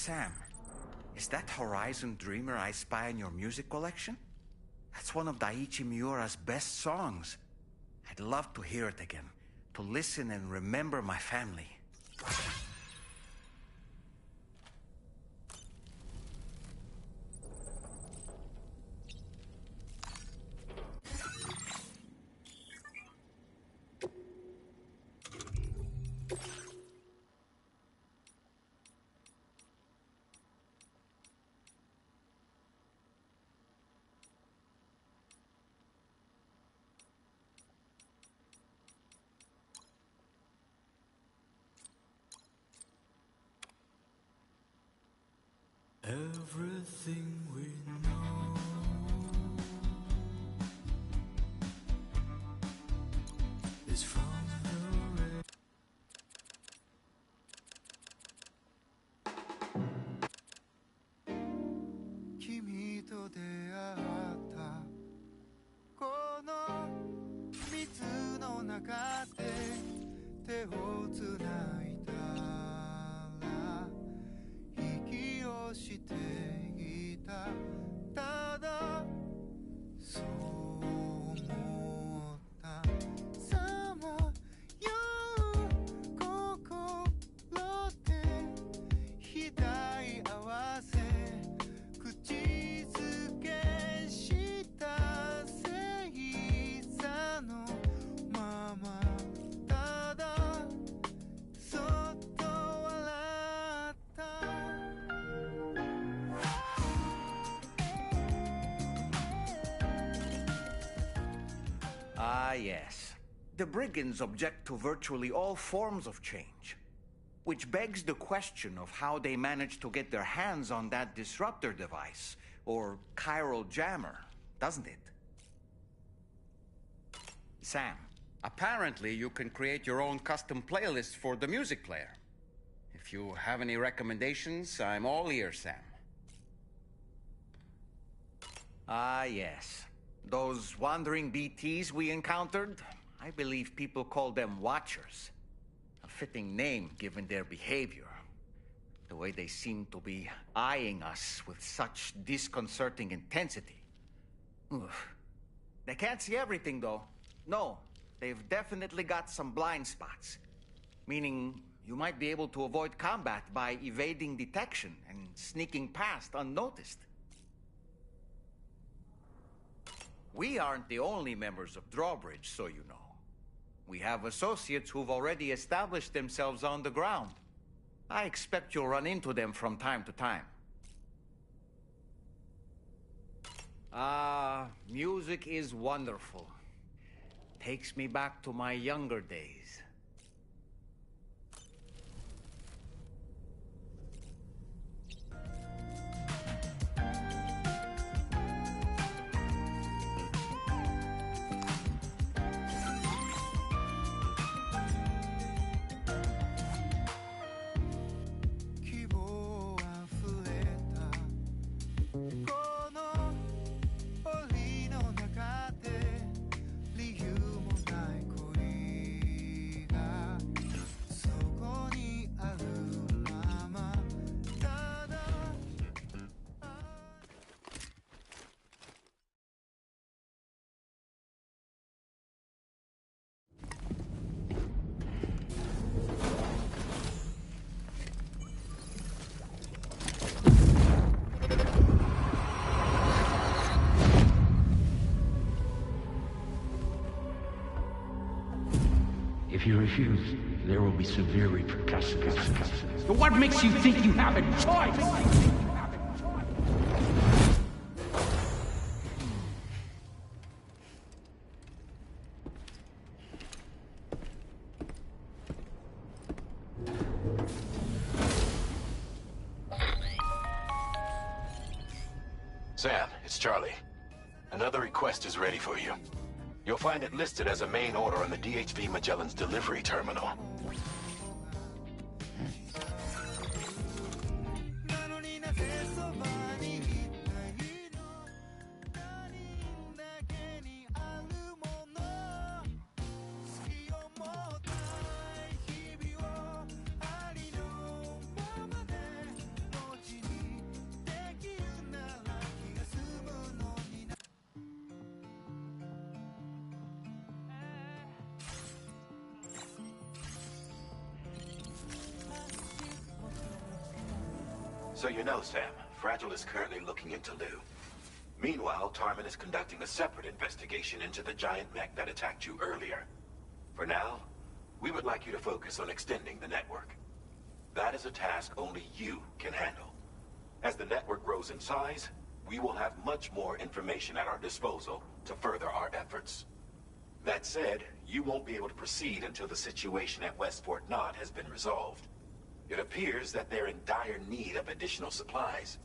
Sam, is that Horizon Dreamer I spy in your music collection? That's one of Daiichi Miura's best songs. I'd love to hear it again, to listen and remember my family. Everything we know is from the red. 君と出会ったこの水の中で手をつないだら息をしていたただそう思ったさまよう心で額合わせ口づけした星座のままただそっと笑った Ah, yes. The brigands object to virtually all forms of change. Which begs the question of how they managed to get their hands on that disruptor device, or chiral jammer, doesn't it? Sam, apparently you can create your own custom playlist for the music player. If you have any recommendations, I'm all ears, Sam. Ah, yes. Those wandering BTs we encountered, I believe people call them Watchers. A fitting name given their behavior. The way they seem to be eyeing us with such disconcerting intensity. Oof. They can't see everything, though. No, they've definitely got some blind spots. Meaning, you might be able to avoid combat by evading detection and sneaking past unnoticed. We aren't the only members of Drawbridge, so you know. We have associates who've already established themselves on the ground. I expect you'll run into them from time to time. Ah, music is wonderful. Takes me back to my younger days. If you refuse, there will be severe repercussions. But what makes you think you have a choice? Sam, it's Charlie. Another request is ready for you. You'll find it listed as a main order on the DHV Magellan's delivery terminal. So you know, Sam, Fragile is currently looking into Lou. Meanwhile, Tarman is conducting a separate investigation into the giant mech that attacked you earlier. For now, we would like you to focus on extending the network. That is a task only you can handle. As the network grows in size, we will have much more information at our disposal to further our efforts. That said, you won't be able to proceed until the situation at West Fort Knott has been resolved. It appears that they're in dire need of additional supplies,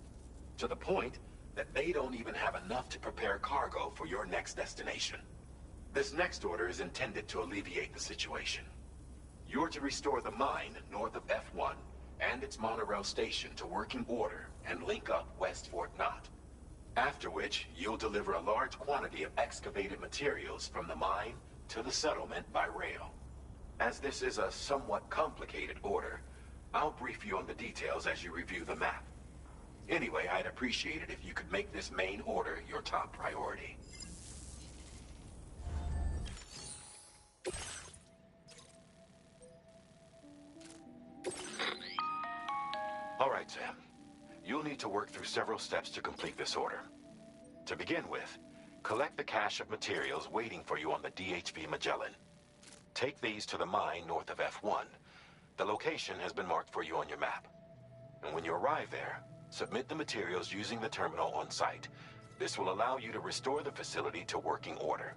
to the point that they don't even have enough to prepare cargo for your next destination. This next order is intended to alleviate the situation. You're to restore the mine north of F1 and its monorail station to working order and link up West Fort Knott. After which, you'll deliver a large quantity of excavated materials from the mine to the settlement by rail. As this is a somewhat complicated order, I'll brief you on the details as you review the map. Anyway, I'd appreciate it if you could make this main order your top priority. All right, Sam. You'll need to work through several steps to complete this order. To begin with, collect the cache of materials waiting for you on the DHV Magellan. Take these to the mine north of F1. The location has been marked for you on your map. And when you arrive there, submit the materials using the terminal on site. This will allow you to restore the facility to working order.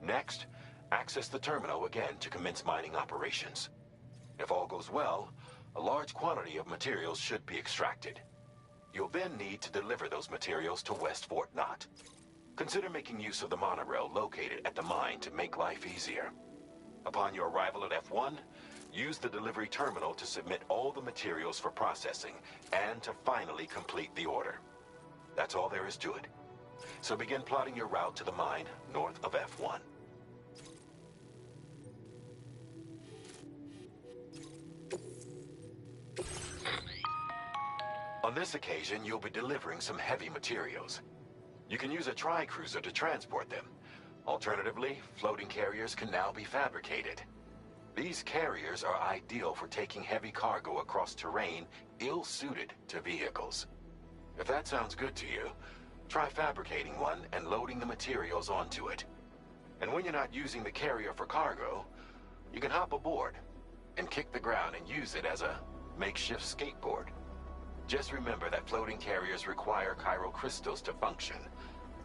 Next, access the terminal again to commence mining operations. If all goes well, a large quantity of materials should be extracted. You'll then need to deliver those materials to West Fort Knott. Consider making use of the monorail located at the mine to make life easier. Upon your arrival at F1, use the delivery terminal to submit all the materials for processing and to finally complete the order. That's all there is to it. So begin plotting your route to the mine north of F1. On this occasion, you'll be delivering some heavy materials. You can use a tri-cruiser to transport them. Alternatively, floating carriers can now be fabricated. These carriers are ideal for taking heavy cargo across terrain ill-suited to vehicles. If that sounds good to you, try fabricating one and loading the materials onto it. And when you're not using the carrier for cargo, you can hop aboard and kick the ground and use it as a makeshift skateboard. Just remember that floating carriers require chiral crystals to function,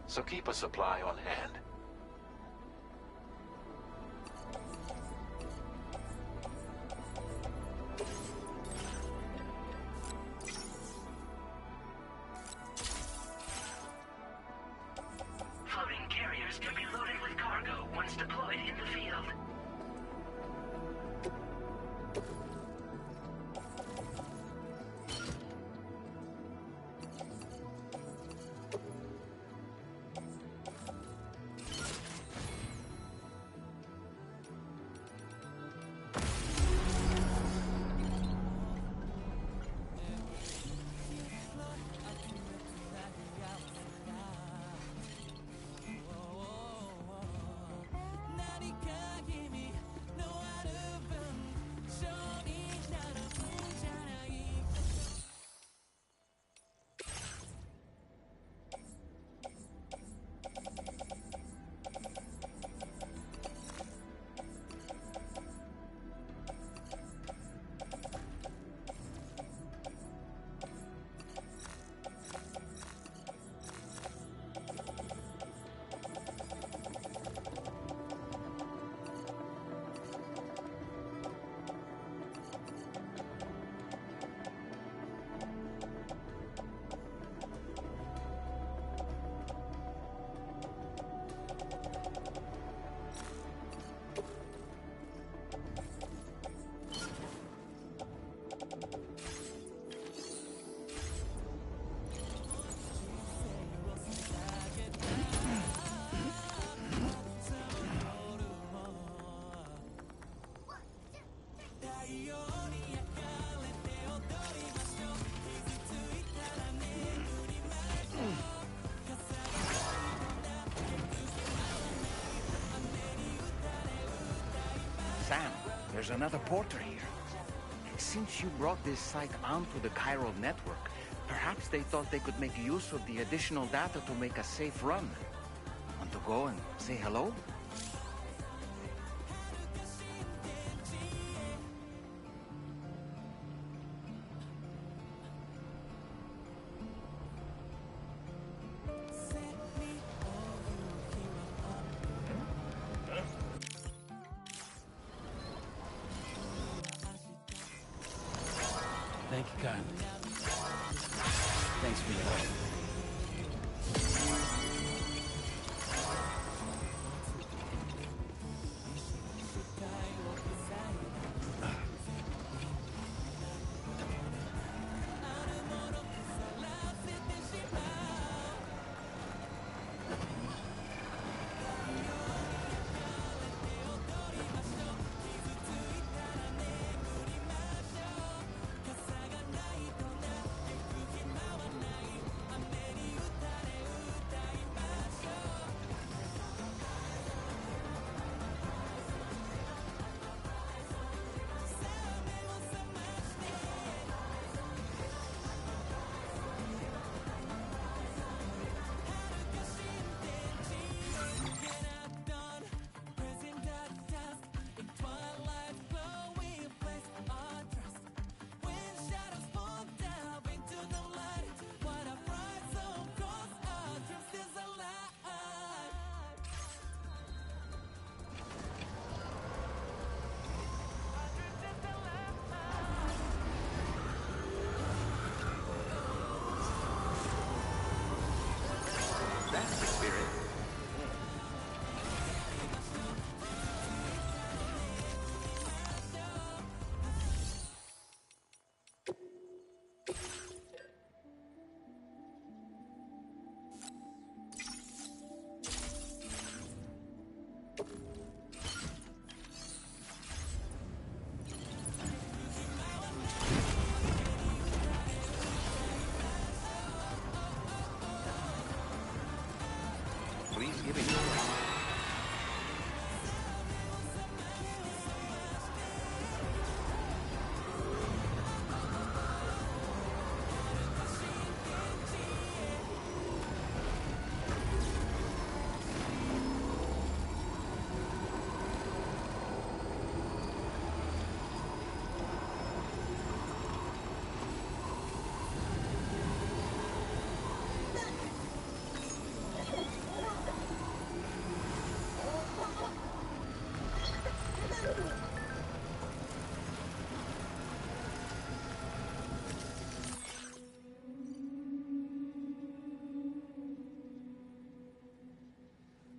so keep a supply on hand. Floating carriers can be loaded with cargo once deployed in the field. Sam, there's another porter here. It since you brought this site onto the chiral network, perhaps they thought they could make use of the additional data to make a safe run. Want to go and say hello? Thank you kindly. Thanks for your help. That's the spirit. Please give it your all.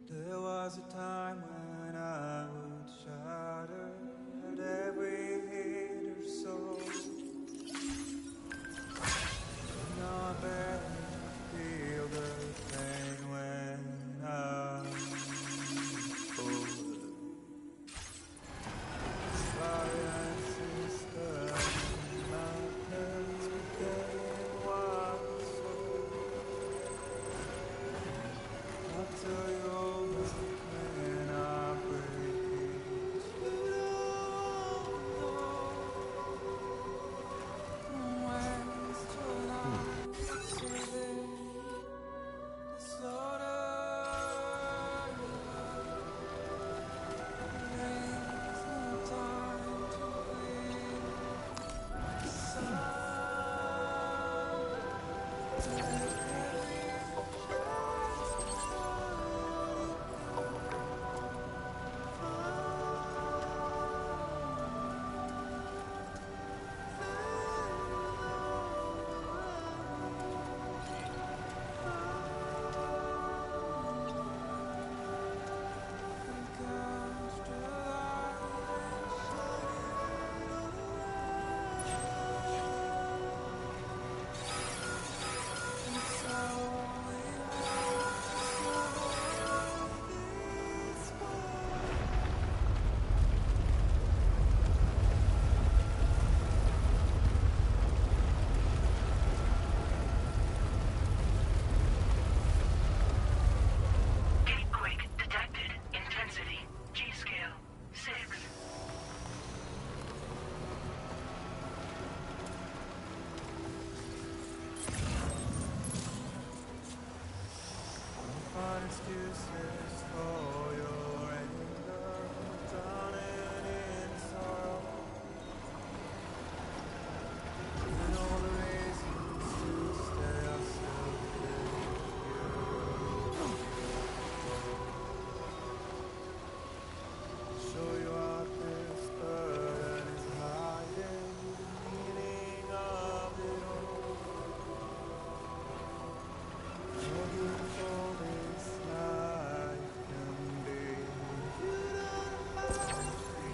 There was a time when I would shatter at every hater's soul. Now I barely feel the pain when I'm older. Science system, my parents became one soul. I'll tell you all when I break it. You don't know when it's too late. Saving disorder. There's no time to bleed.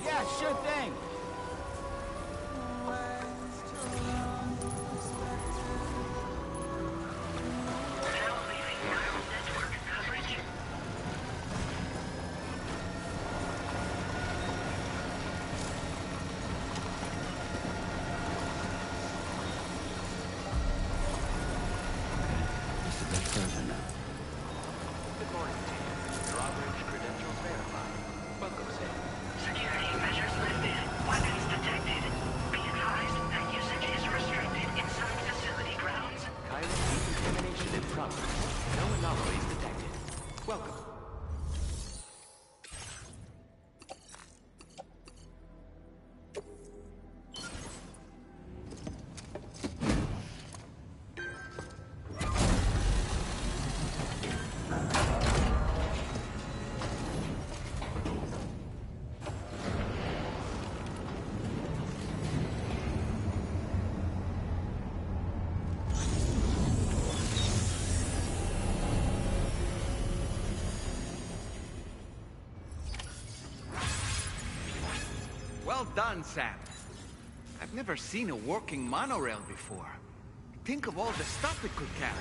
Yeah, sure thing. Now leaving neural network coverage. Just a bit further now. Good morning, team. Your operating credentials verified. Welcome, Sam. Security measures lifted. Weapons detected. Be advised that usage is restricted inside facility grounds. Chiron decontamination in progress. No anomalies detected. Welcome. Well done, Sam. I've never seen a working monorail before. Think of all the stuff it could carry.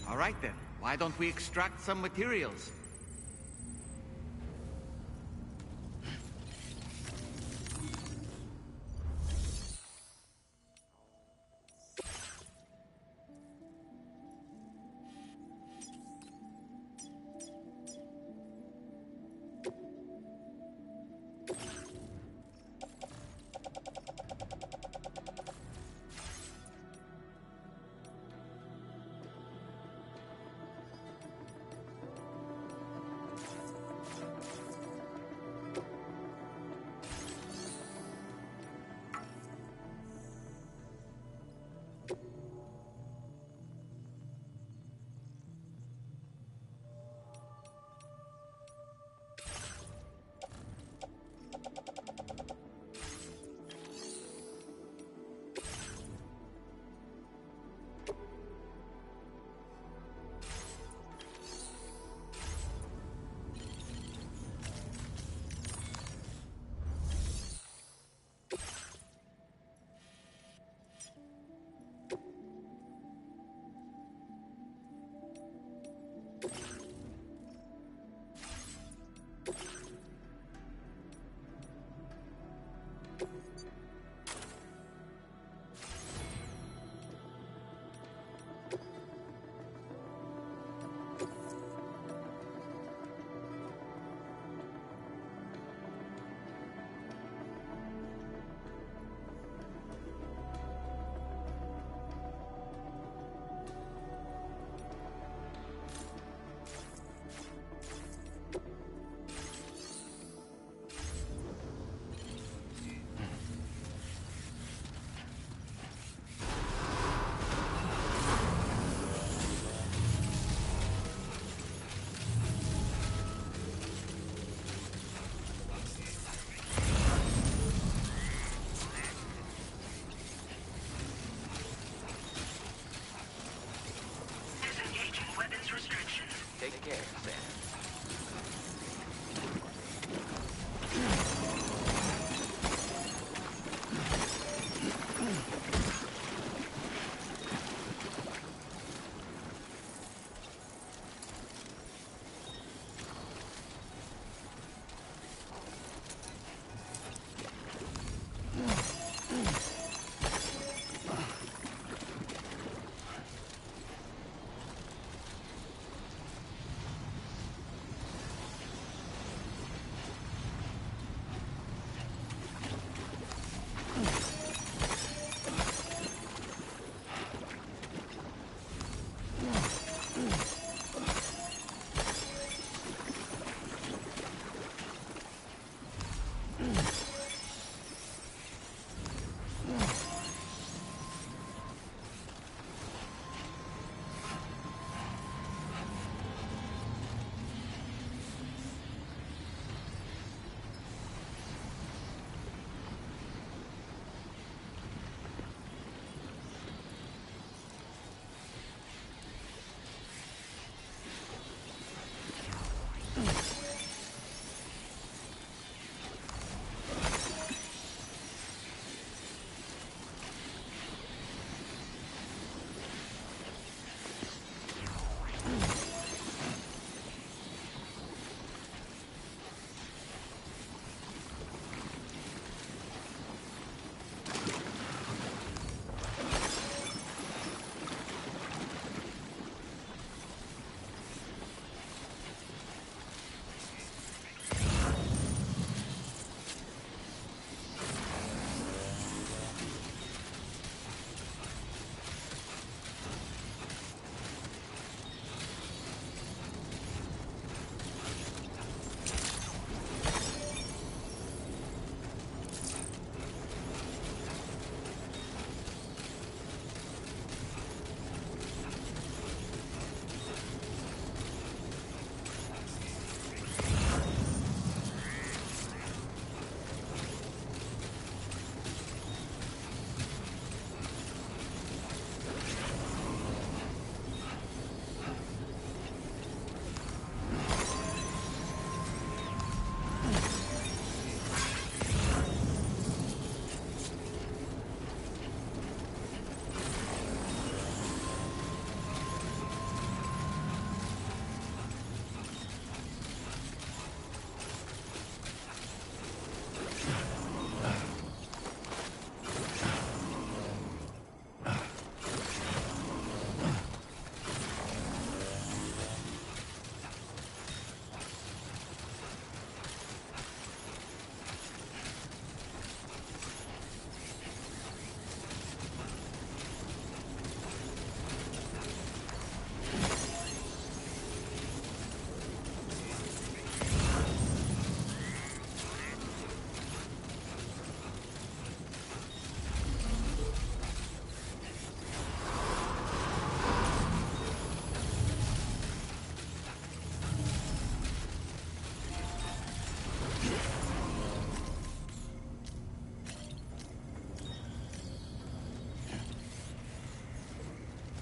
All right then, why don't we extract some materials? Take care, Sam.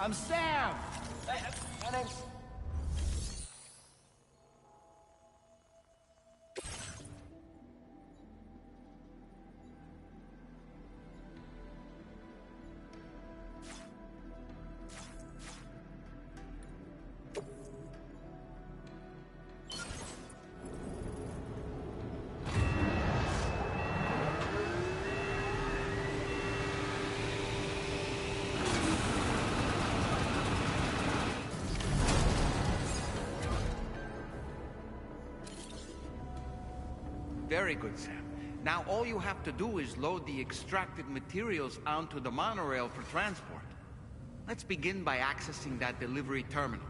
I'm Sam! My name's... Very good, Sam. Now all you have to do is load the extracted materials onto the monorail for transport. Let's begin by accessing that delivery terminal.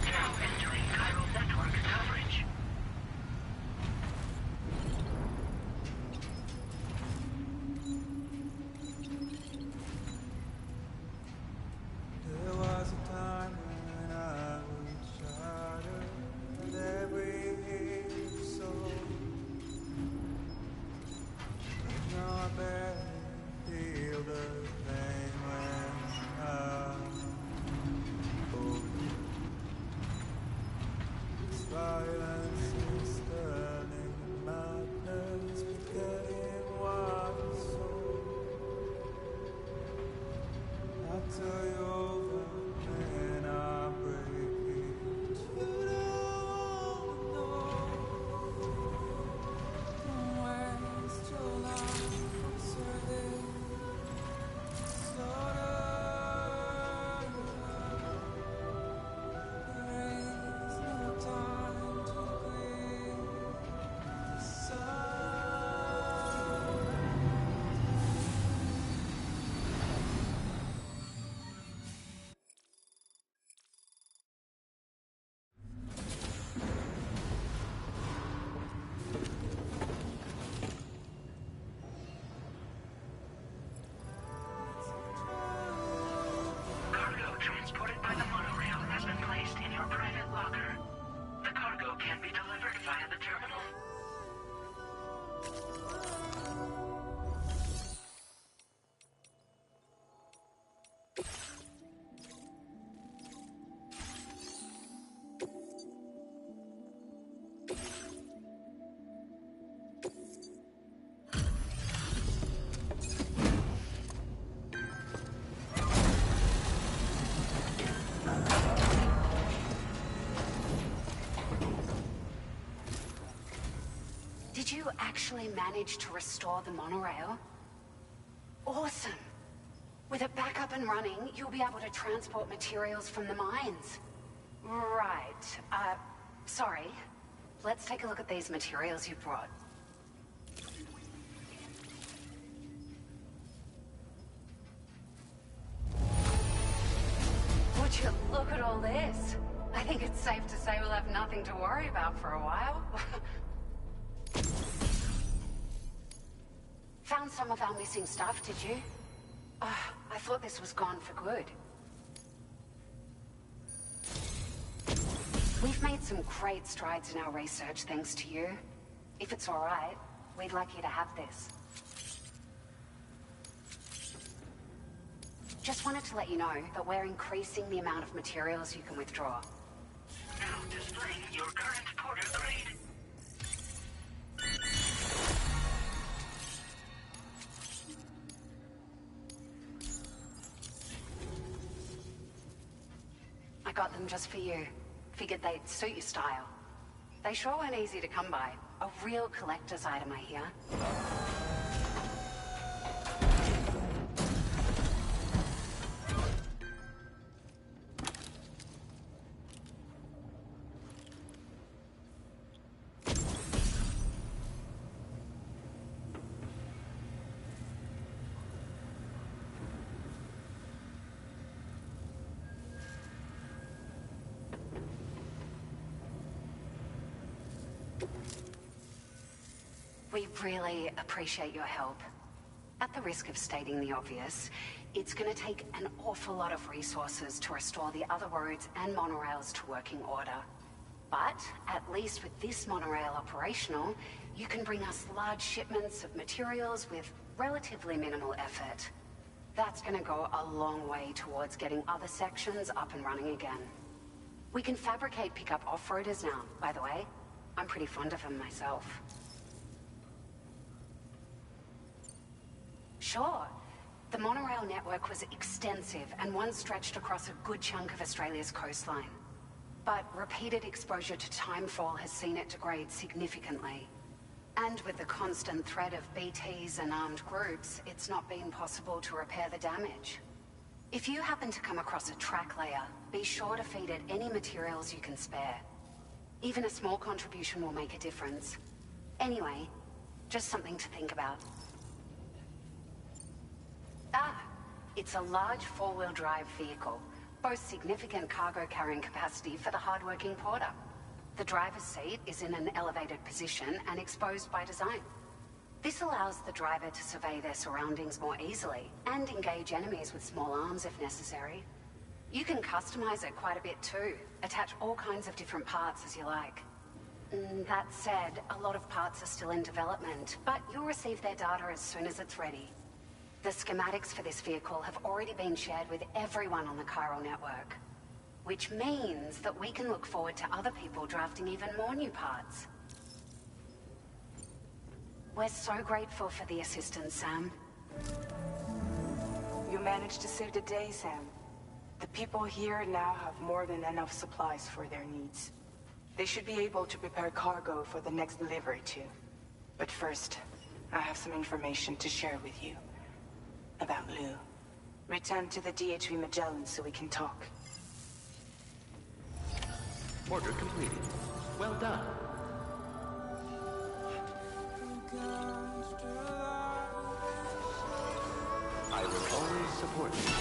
Now entering chiral network coverage. There was a time when I would shatter at every hate soul. Now I barely feel the pain when I'm old. This violence is turning madness, forgetting what is soul. I tell you over and I break it. You don't know. Don't waste your life observing slaughter. There is no time to grieve. The sun. Cargo transported by the monorail has been placed in your private locker. The cargo can be delivered via the terminal. Did you actually manage to restore the monorail? Awesome! With it back up and running, you'll be able to transport materials from the mines. Right. Sorry. Let's take a look at these materials you brought. Would you look at all this? I think it's safe to say we'll have nothing to worry about for a while. Found some of our missing stuff, did you? I thought this was gone for good. We've made some great strides in our research thanks to you. If it's all right, we'd like you to have this. Just wanted to let you know that we're increasing the amount of materials you can withdraw. Now displaying your current porter grade. got them just for you. Figured they'd suit your style. They sure weren't easy to come by. A real collector's item, I hear. We really appreciate your help. At the risk of stating the obvious, it's going to take an awful lot of resources to restore the other roads and monorails to working order. But at least with this monorail operational, you can bring us large shipments of materials with relatively minimal effort. That's going to go a long way towards getting other sections up and running again. We can fabricate pickup off-roaders now, by the way. I'm pretty fond of them myself. Sure. The monorail network was extensive and once stretched across a good chunk of Australia's coastline. But repeated exposure to timefall has seen it degrade significantly. And with the constant threat of BTs and armed groups, it's not been possible to repair the damage. If you happen to come across a track layer, be sure to feed it any materials you can spare. Even a small contribution will make a difference. Anyway, just something to think about. Ah, it's a large four-wheel drive vehicle. Boasts significant cargo carrying capacity for the hard-working porter. The driver's seat is in an elevated position and exposed by design. This allows the driver to survey their surroundings more easily and engage enemies with small arms if necessary. You can customize it quite a bit too. Attach all kinds of different parts as you like. That said, a lot of parts are still in development, but you'll receive their data as soon as it's ready. The schematics for this vehicle have already been shared with everyone on the chiral network, which means that we can look forward to other people drafting even more new parts. We're so grateful for the assistance, Sam. You managed to save the day, Sam. The people here now have more than enough supplies for their needs. They should be able to prepare cargo for the next delivery too. But first, I have some information to share with you. About Lou. Return to the DHV Magellan so we can talk. Order completed. Well done. I will always support you.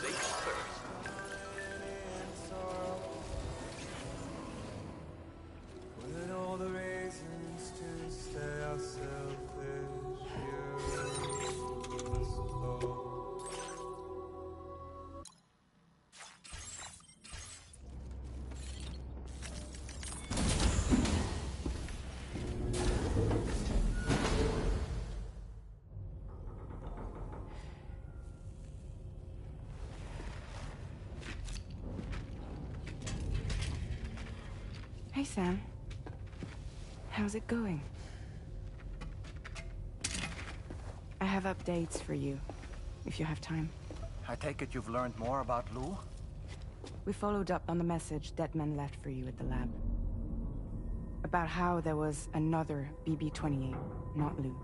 Ladies first. With all the reasons to stay unselfish, you must go. Hey, Sam. How's it going? I have updates for you, if you have time. I take it you've learned more about Lou? We followed up on the message Deadman left for you at the lab. About how there was another BB-28, not Lou,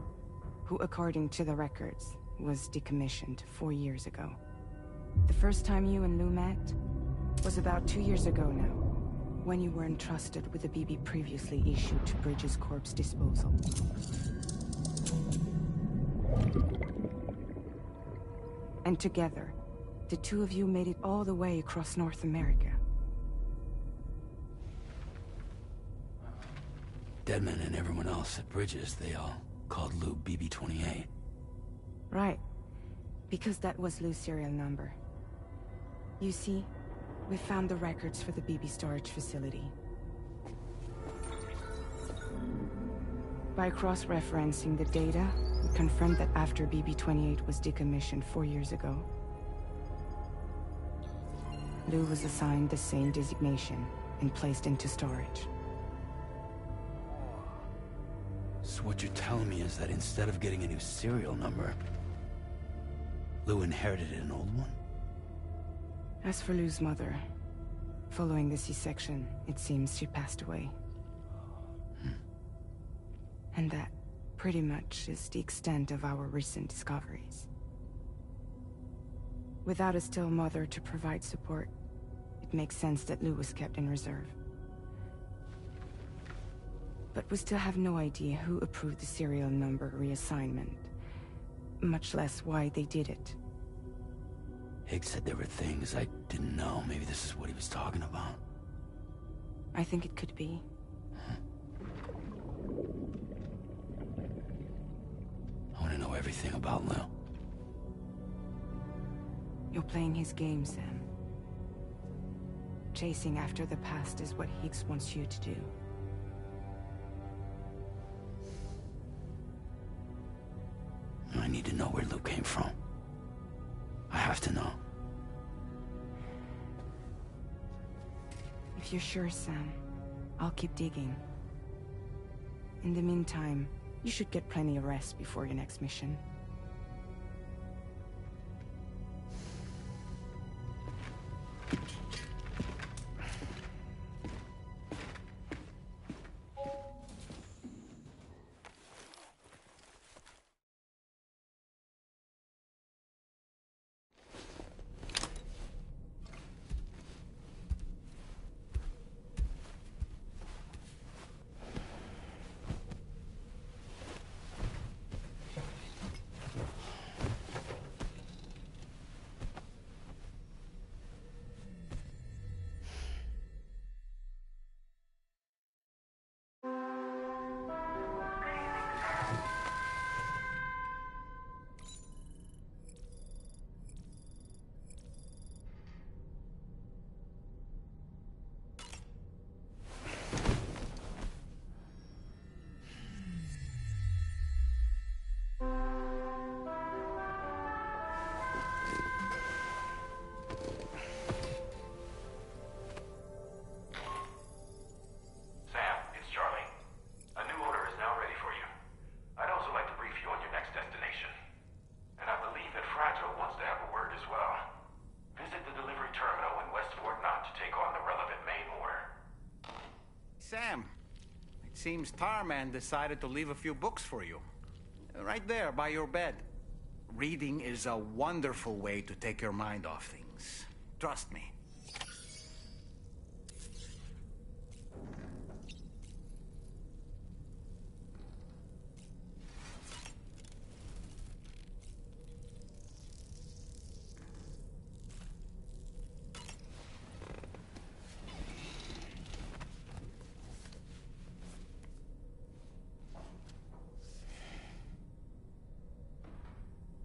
who, according to the records, was decommissioned 4 years ago. The first time you and Lou met was about 2 years ago now, when you were entrusted with the BB previously issued to Bridges Corp's disposal. And together, the two of you made it all the way across North America. Deadman and everyone else at Bridges, they all called Lou BB-28. Right. Because that was Lou's serial number. You see, we found the records for the BB storage facility. By cross-referencing the data, we confirmed that after BB-28 was decommissioned 4 years ago, Lou was assigned the same designation and placed into storage. So what you're telling me is that instead of getting a new serial number, Lou inherited an old one? As for Lou's mother, following the C-section, it seems she passed away. And that pretty much is the extent of our recent discoveries. Without a still mother to provide support, it makes sense that Lou was kept in reserve. But we still have no idea who approved the serial number reassignment, much less why they did it. Higgs said there were things I didn't know. Maybe this is what he was talking about. I think it could be. I want to know everything about Lou. You're playing his game, Sam. Chasing after the past is what Higgs wants you to do. I need to know where Lou came from. I have to know. If you're sure, Sam, I'll keep digging. In the meantime, you should get plenty of rest before your next mission. Sam, it seems Tarman decided to leave a few books for you. Right there, by your bed. Reading is a wonderful way to take your mind off things. Trust me.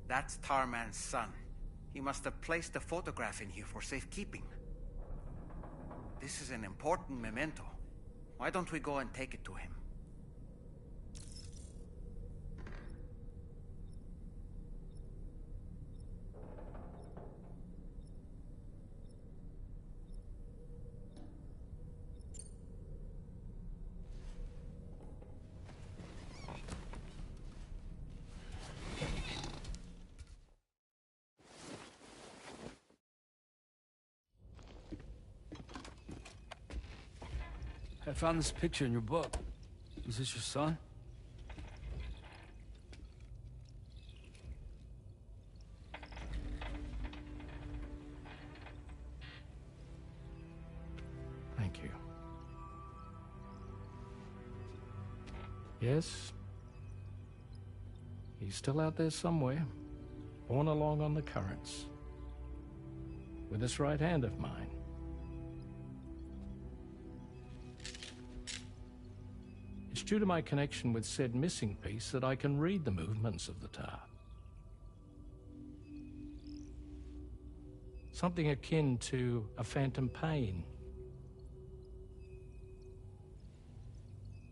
That's Tarman's son. He must have placed a photograph in here for safekeeping. This is an important memento. Why don't we go and take it to him? I found this picture in your book. Is this your son? Thank you. Yes. He's still out there somewhere, borne along on the currents, with this right hand of mine. It's due to my connection with said missing piece that I can read the movements of the tar. Something akin to a phantom pain.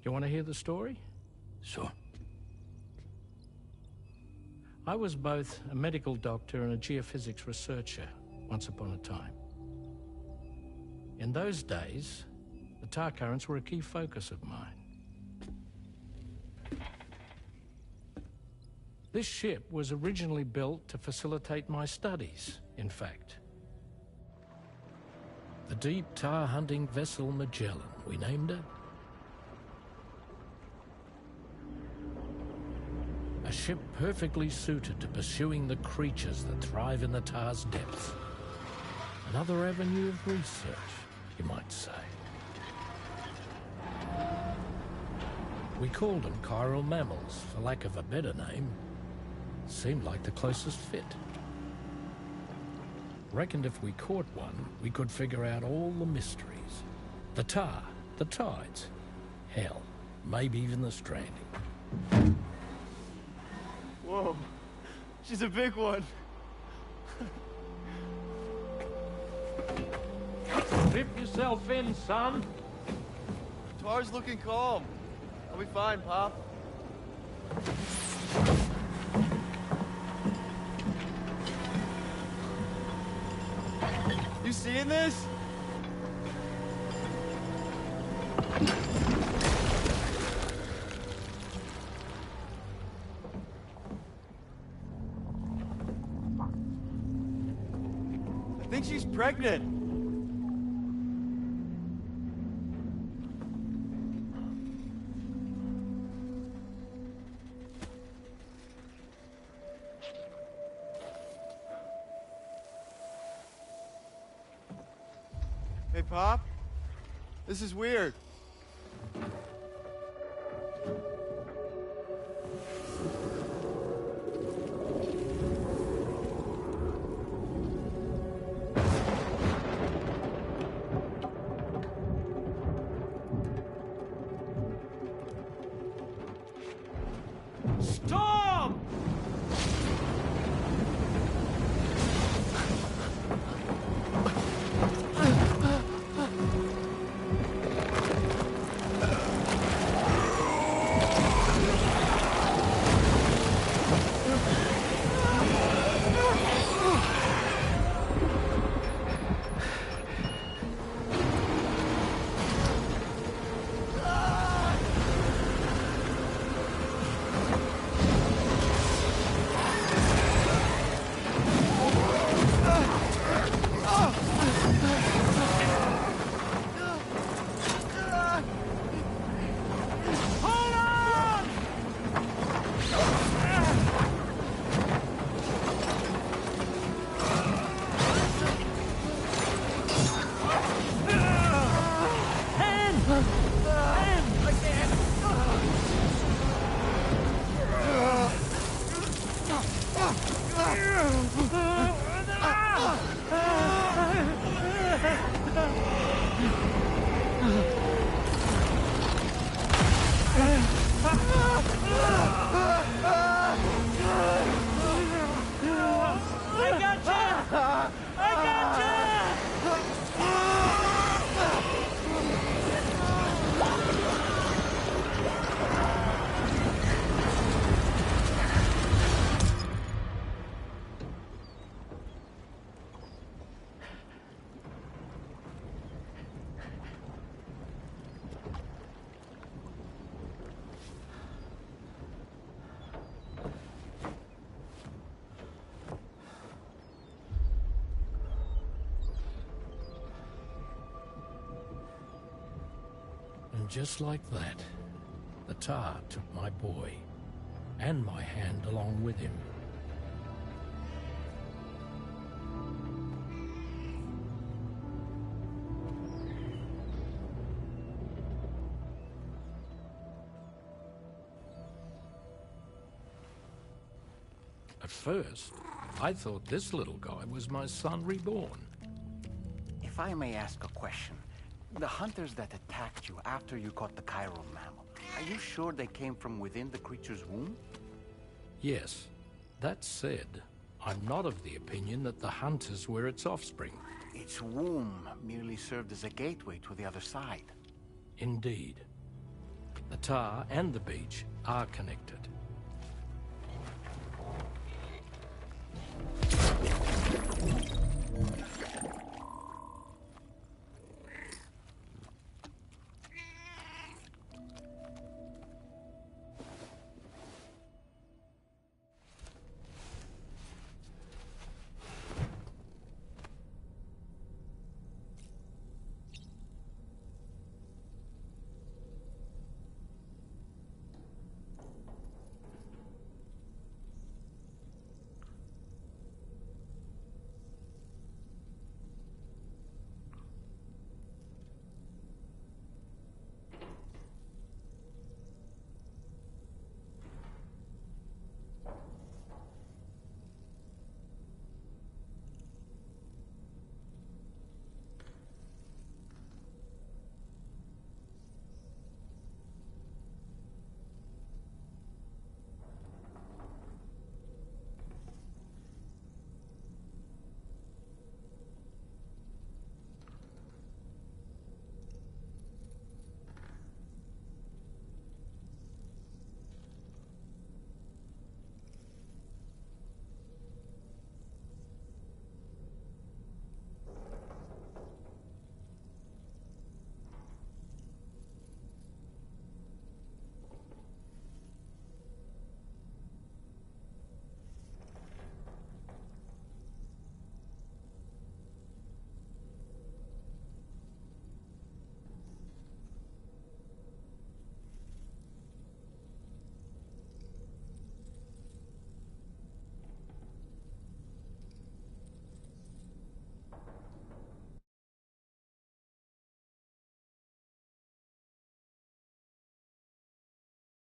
You want to hear the story? Sure. I was both a medical doctor and a geophysics researcher once upon a time. In those days, the tar currents were a key focus of mine. This ship was originally built to facilitate my studies, in fact. The deep tar hunting vessel Magellan, we named her. A ship perfectly suited to pursuing the creatures that thrive in the tar's depths. Another avenue of research, you might say. We called them chiral mammals, for lack of a better name. Seemed like the closest fit. Reckoned if we caught one, we could figure out all the mysteries. The tar, the tides, hell, maybe even the stranding. Whoa, she's a big one. Dip yourself in, son. Tar's looking calm. I'll be fine, Pop. You seeing this? I think she's pregnant. Hey, Pop. This is weird. Stop! And just like that, the tar took my boy, and my hand along with him. At first, I thought this little guy was my son reborn. If I may ask a question, the hunters that attacked you after you caught the chiral mammal, are you sure they came from within the creature's womb? Yes. That said, I'm not of the opinion that the hunters were its offspring. Its womb merely served as a gateway to the other side. Indeed. The tar and the beach are connected.